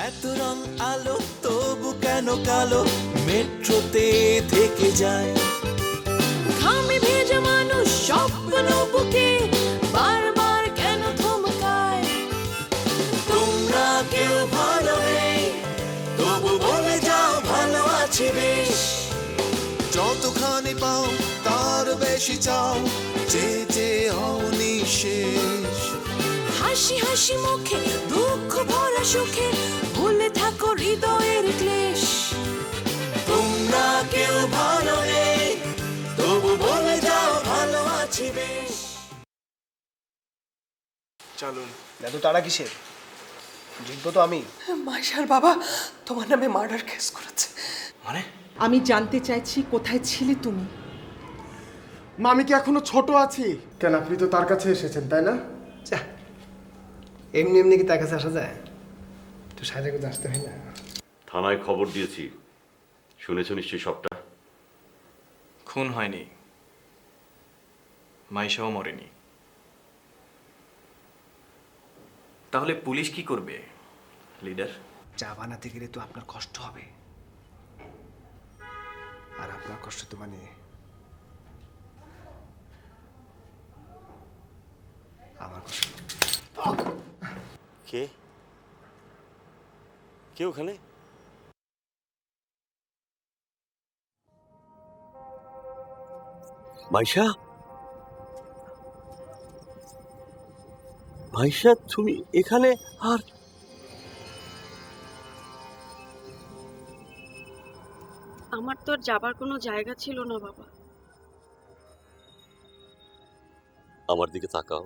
এত রং আলো তবু কেন কালো মেট্রোতে থেকে যায়। ঘামে ভেজা মানুষ স্বপ্ন বুকে বারবার কেন থমকায়। তোমরা কেউ ভালো নেই তবু বলে যাও ভালো আছি বেশ। যতখানি পাও তার বেশি চাও, যে যে হও নিঃশেষ। হাসি হাসি মুখে দুঃখ ভরা সুখে ভুলে থাকো হৃদয়ের ক্লেশ। তোমরা কেউ ভালো নেই তবু বলে যাও ভালো আছি বেশ। চলুন দাদু, তারা কিসের? জিতবো তো আমি। মাইশার বাবা তোমার নামে মার্ডার কেস করেছে। মানে আমি জানতে চাইছি কোথায় ছিলে তুমি? মা, আমি কি এখনো ছোট আছি? কেন, আপনি তো তার কাছে এসেছেন তাই না? এমনি এমনি কি তার কাছে আসা যায়? তো সাজে গুজে আসতে হয় না। থানায় খবর দিয়েছি, শুনেছ নিশ্চয়ই সবটা। খুন হয়নি, মাইশাও মরেনি। তাহলে পুলিশ কি করবে লিডার? চা বানাতে গেলে তো আপনার কষ্ট হবে, আর আপনার কষ্ট তো মানে আমার কষ্ট। কে কে ওখানে? মাইশা, মাইশা তুমি এখানে? আর আমার তো আর যাবার কোনো জায়গা ছিল না বাবা। আমার দিকে তাকাও।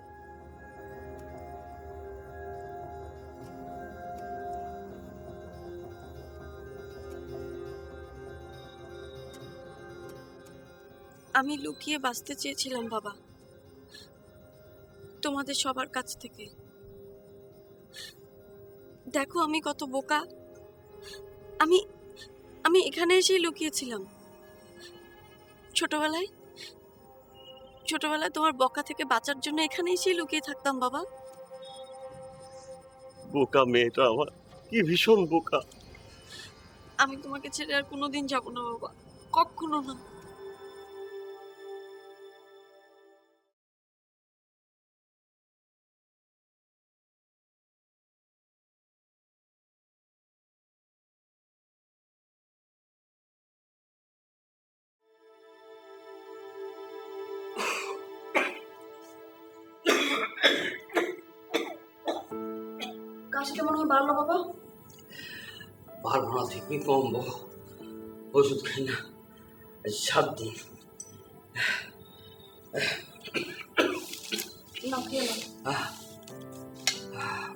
আমি লুকিয়ে বাঁচতে চেয়েছিলাম বাবা, তোমাদের সবার কাছ থেকে। দেখো আমি কত বোকা। আমি আমি এখানে এসেই লুকিয়েছিলাম। ছোটবেলায় তোমার বকা থেকে বাঁচার জন্য এখানে এসেই লুকিয়ে থাকতাম বাবা। বোকা মেয়েটা আমার, কি ভীষণ বোকা। আমি তোমাকে ছেড়ে আর কোনোদিন যাব না বাবা, কখনো না। কাশিটা মনে হয় বাড়লো বাবা। পারবো না, থেকে কমবো। ওষুধ খাই না 7 দিন।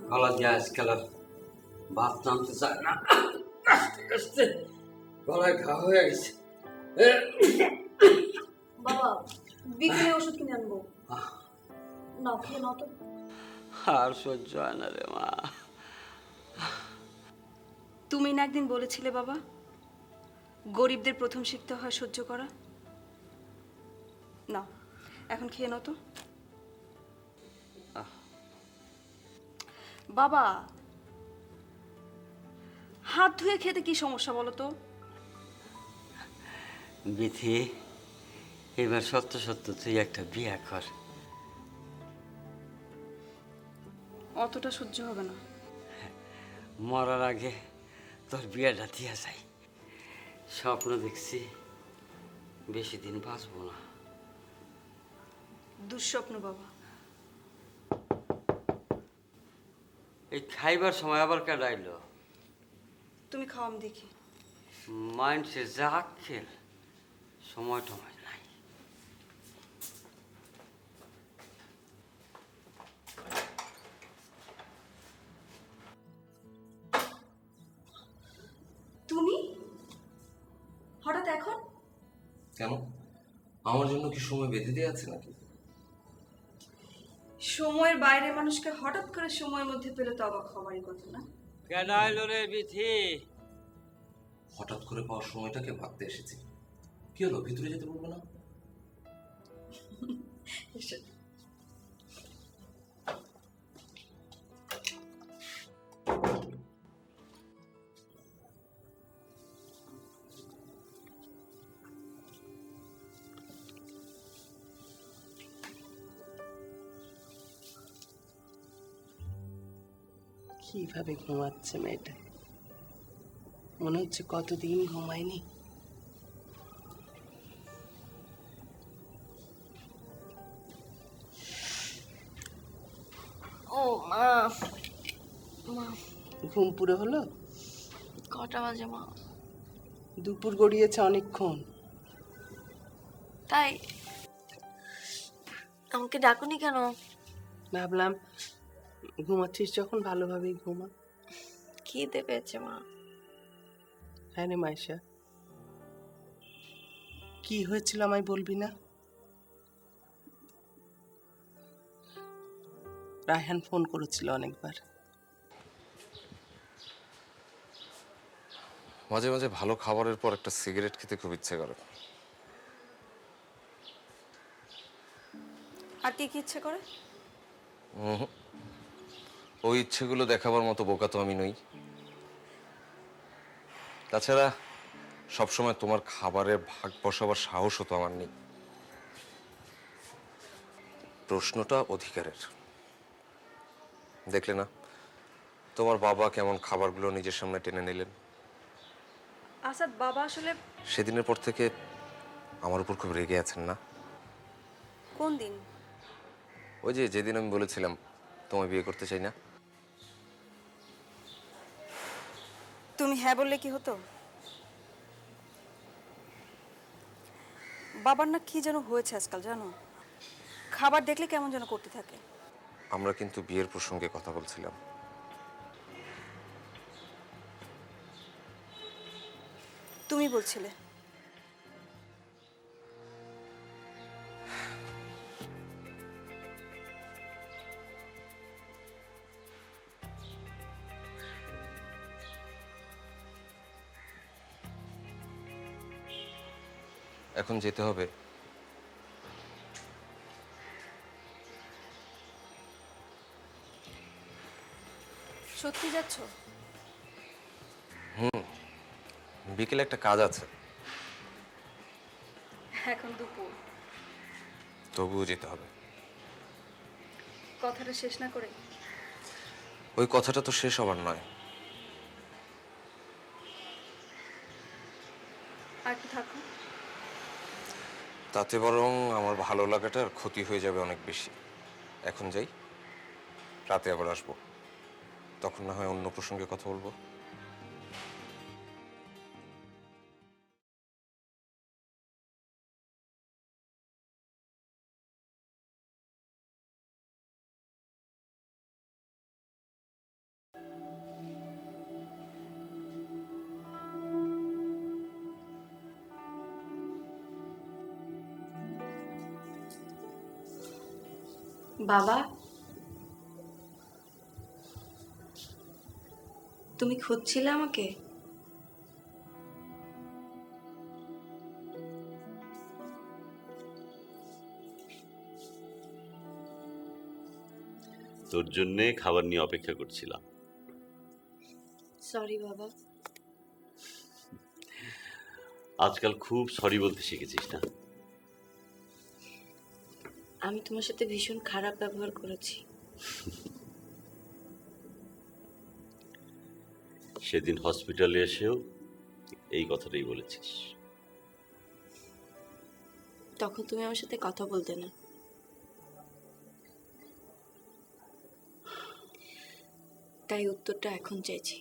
গলা দিয়ে আজকাল আর ভাত নামতে চায় না, কাশতে কাশতে গলায় ঘা হয়ে গেছে। বাবা বিকেলে ওষুধ কিনে আনবো, নাও খেয়ে নাও তো। আর সহ্য হয় না রে মা। তুমি না একদিন বলেছিলে বাবা, গরিবদের প্রথম শিখতে হয় সহ্য করা। নাও এখন খেয়ে নাও তো। বাবা হাত ধুয়ে খেতে কি সমস্যা বলো তো? বিথি, এবার সত্য সত্য তুই একটা বিয়ে কর। অতটা সহ্য হবে না। মরার আগে তোর বিয়েটা দিয়া যাই। স্বপ্ন দেখছি বেশি দিন বাঁচবো না। দুঃস্বপ্ন বাবা। এই খাইবার সময় আবার কেডাইলো? তুমি খাও আমি দেখি। মাইন্ডসে যা খেল, সময় টময় নাই। তুমি হঠাৎ এখন? কেন, আমার জন্য কি সময় বেঁধে দেওয়া আছে নাকি? সময়ের বাইরে মানুষকে হঠাৎ করে সময়ের মধ্যে পেলে তো অবাক হওয়ারই কথা না? কেডাইলো রে বিথি? হঠাৎ করে পাওয়ার সময়টাকে ভাবতে এসেছি। কি হলো, ভিতরে যেতে বলবো না? কিভাবে ঘুমাচ্ছে মেয়েটা, মনে হচ্ছে কতদিন ঘুমায়নি। ও মা, মা ঘুম পুরো হলো? কটা বাজে মা? দুপুর গড়িয়েছে অনেকক্ষণ। তাই আমাকে ডাকুনি কেন? ভাবলাম ঘুমাচ্ছিস যখন ভালোভাবেই ঘুমা। খিদে পেয়েছে মা। হ্যাঁ রে মাইশা, কি হয়েছিল আমায় বলবি না? রায়হান ফোন করেছিল অনেকবার। মাঝে মাঝে ভালো খাবারের পর একটা সিগারেট খেতে খুব ইচ্ছে করে। আর কি কি ইচ্ছে করে? ওই ইচ্ছেগুলো দেখাবার মতো বোকা তো আমি নই। তাছাড়া সবসময় তোমার খাবারের ভাগ বসাবার সাহসও তো আমার নেই। প্রশ্নটা অধিকারের। দেখলে না তোমার বাবা কেমন খাবারগুলো নিজের সামনে টেনে নিলেন। আসাদ বাবা আসলে সেদিনের পর থেকে আমার উপর খুব রেগে আছেন না? কোন দিন? ওই যে যেদিন আমি বলেছিলাম তোমায় বিয়ে করতে চাই না। তুমি হ্যাঁ বললে কি হতো? বাবার না কি যেন হয়েছে আজকাল জানো, খাবার দেখলে কেমন যেন করতে থাকে। আমরা কিন্তু বিয়ের প্রসঙ্গে কথা বলছিলাম। তুমি বলছিলে। এখন যেতে হবে। সত্যি যাচ্ছ? বিকেলে একটা কাজ আছে। এখন দুপুর, তবুও যেতে হবে। কথাটা শেষ না করে? ওই কথাটা তো শেষ হবার নয়। আর একটু থাকো। তাতে বরং আমার ভালো লাগাটার ক্ষতি হয়ে যাবে অনেক বেশি। এখন যাই, রাতে আবার আসবো, তখন না হয় অন্য প্রসঙ্গে কথা বলবো। বাবা, তুমি খুঁজছিলে আমাকে? তোর জন্যে খাবার নিয়ে অপেক্ষা করছিলাম। সরি বাবা। আজকাল খুব সরি বলতে শিখেছিস না? আমি তোমার সাথে ভীষণ খারাপ ব্যবহার করেছি। সেদিন হসপিটালে এসেও এই কথাটাই বলেছিস। তখন তুমি আমার সাথে কথা বলতে না। তাই উত্তরটা এখন চাইছি।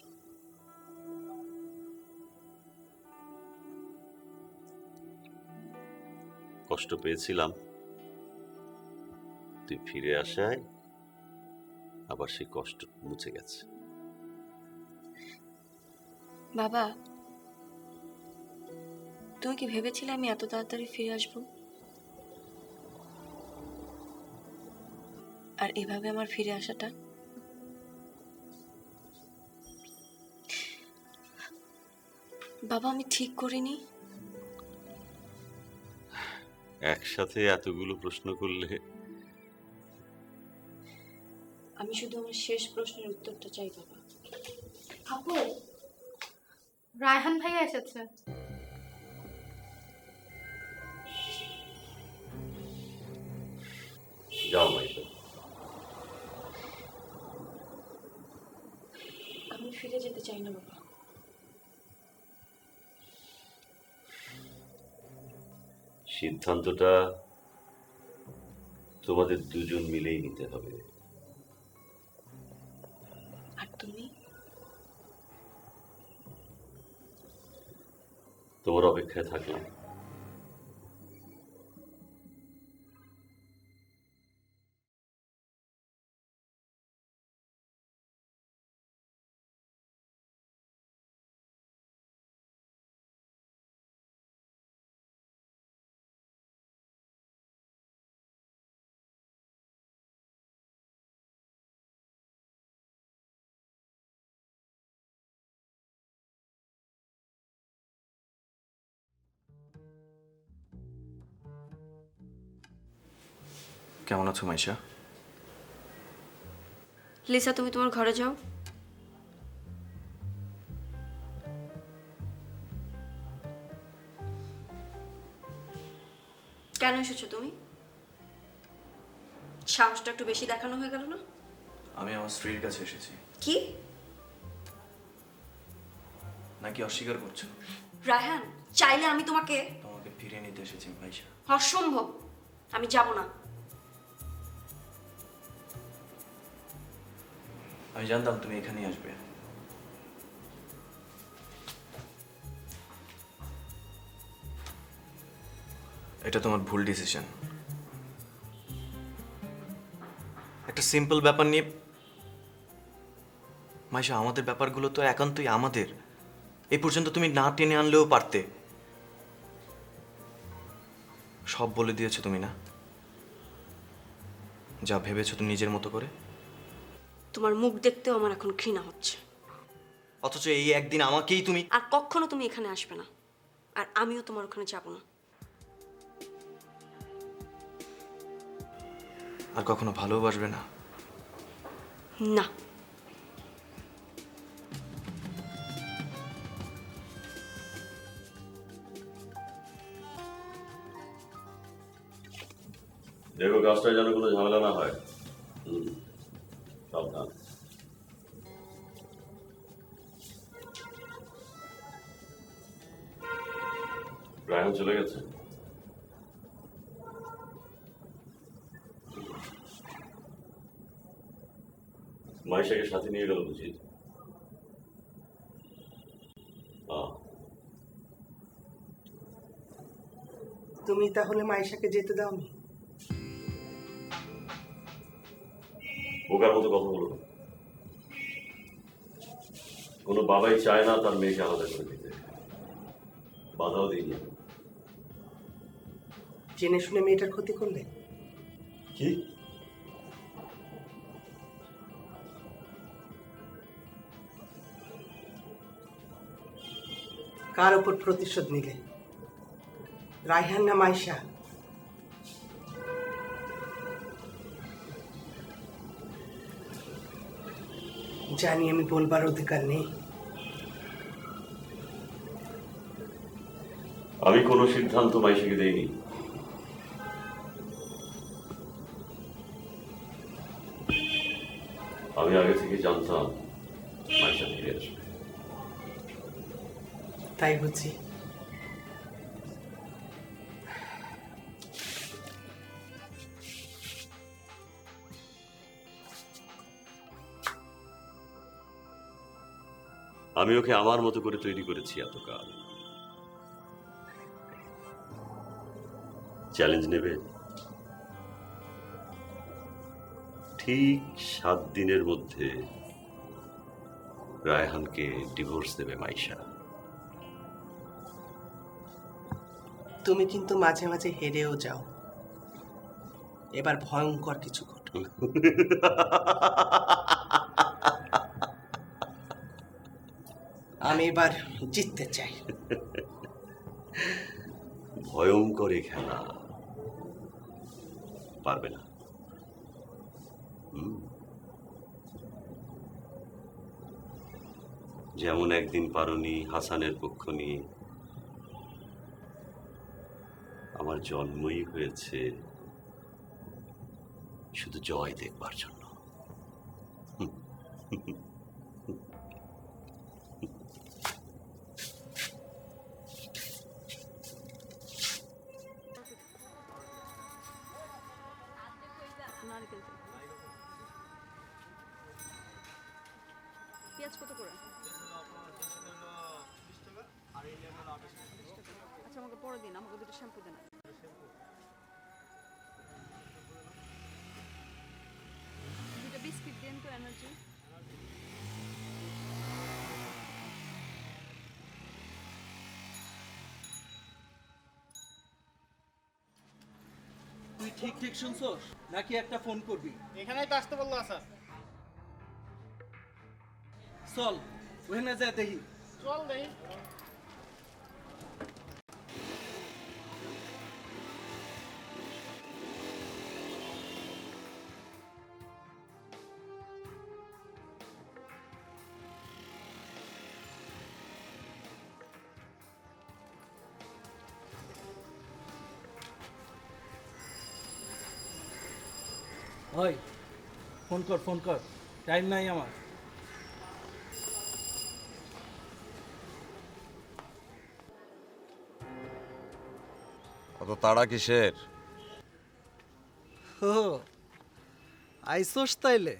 কষ্ট পেয়েছিলাম, তুই ফিরে আসায় আবার সেই কষ্ট মুছে গেছে। বাবা, তুমি কি ভেবেছিলে আমি এত তাড়াতাড়ি ফিরে আসবো? আর এভাবে আমার ফিরে আসাটা? বাবা, আমি ঠিক করিনি। একসাথে এতগুলো প্রশ্ন করলে। আমি শুধু আমার শেষ প্রশ্নের উত্তরটা চাই বাবা। আপু, রায়হান ভাইয়া এসেছে। যাও মাইশা। ফিরে যেতে চাই না বাবা। সিদ্ধান্তটা তোমাদের দুজন মিলেই নিতে হবে। আর তুমি? তোমার অপেক্ষায় থাকলাম। কেমন আছো মাইশা? লিসা, তুমি তোমার ঘরে যাও। কেন এসেছো তুমি? সাহসটা একটু বেশি দেখানো হয়ে গেল না? আমি আমার স্ত্রীর কাছে এসেছি। কি? নাকি অস্বীকার করছো? রায়হান, চাইলে আমি তোমাকে ফিরিয়ে নিতে এসেছি মাইশা। অসম্ভব, আমি যাব না। আমি জানতাম তুমি এখানেই আসবে। এটা তোমার ভুল ডিসিশন। একটা সিম্পল ব্যাপার নিয়ে মাইশা, আমাদের ব্যাপারগুলো তো একান্তই আমাদের। এই পর্যন্ত তুমি না টেনে আনলেও পারতে। সব বলে দিয়েছো তুমি, না? যা ভেবেছো তুমি নিজের মতো করে। তোমার মুখ দেখতেও আমার এখন ঘৃণা হচ্ছে। অথচ এই একদিন আমাকেই তুমি। আর কখনো তুমি এখানে আসবে না, আর আমিও তোমার ওখানে যাব না। আর কখনো ভালোবাসবে না? না। দেখো কাজটা যেন কোনো ঝামেলা না হয়। সাবধান। রায়হান চলে গেছে। মাইশাকে সাথে নিয়ে গেল বুঝি? তুমি তাহলে মাইশাকে যেতে দাওনি? বোকার মতো কথা বলো না। কোনো বাবাই চায় না তার মেয়েকে আলাদা করে দিতে। বাধাও দিইনি। জেনে শুনে মেয়েটার ক্ষতি করলে? কি? কার ওপর প্রতিশোধ নিলে? রায়হান না মাইশা? জানি আমি বলবার অধিকার নেই। আমি কোনো সিদ্ধান্ত মাইশাকে দেইনি। আমি আগে থেকে জানতাম মাইশা ফিরে আসবে। তাই বুঝি? আমি ওকে আমার মতো করে তৈরি করেছি এতকাল। চ্যালেঞ্জ নেবে? ঠিক 7 দিনের মধ্যে রায়হানকে ডিভোর্স দেবে মাইশা। তুমি কিন্তু মাঝে মাঝে হেরেও যাও। এবার ভয়ঙ্কর কিছু ঘটবে। আমি এবার জিততে চাই। ভয়ঙ্কর খেলা পারবে না। যেমন একদিন পারোনি হাসানের পক্ষ নিয়ে। আমার জন্মই হয়েছে শুধু জয় দেখবার জন্য। পরে দিন, আমাকে দুটো শ্যাম্পু দেন। দুটো বিস্কিট দেন তো, এনার্জি। তুই ঠিক ঠিক শুনছস নাকি একটা ফোন করবি? এখানেই তো আসতে বললো স্যার। চল ওখানে যা দেখি। চল দেখি। ওই ফোন কর, টাইম নাই আমার। অত তাড়া কিসের? ও আইসোস তাইলে?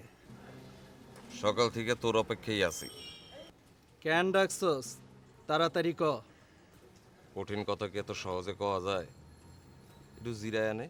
সকাল থেকে তোর অপেক্ষাই আছি। কেন ডাকছস? তাড়াতাড়ি ক। কঠিন কথা কি এত সহজে কওয়া যায়? একটু জিরায় আনে।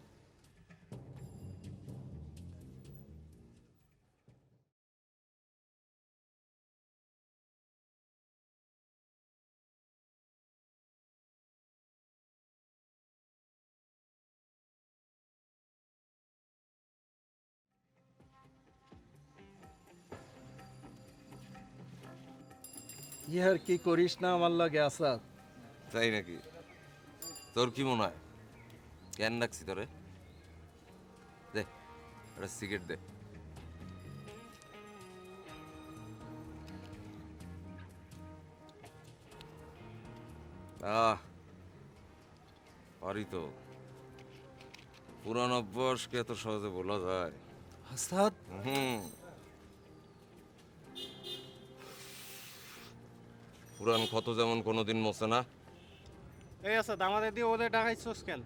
ইহার কি করিস না আমার লাগে আসাদ? তাই নাকি? তোর কি মনে হয় কেন ডাকছি তোরে? দে একটা সিগারেট দে। পারি তো। পুরান অভ্যাসকে এত সহজে বলা যায়? আসাদ পুরান ক্ষত যেমন কোনোদিন মোছে না, এই আছে আমাদের দিয়ে ওদের ডাকাইছস কেন?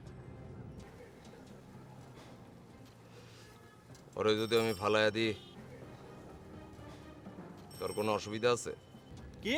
ওরে যদি আমি ফালাইয়া দিই তোর কোনো অসুবিধা আছে? কি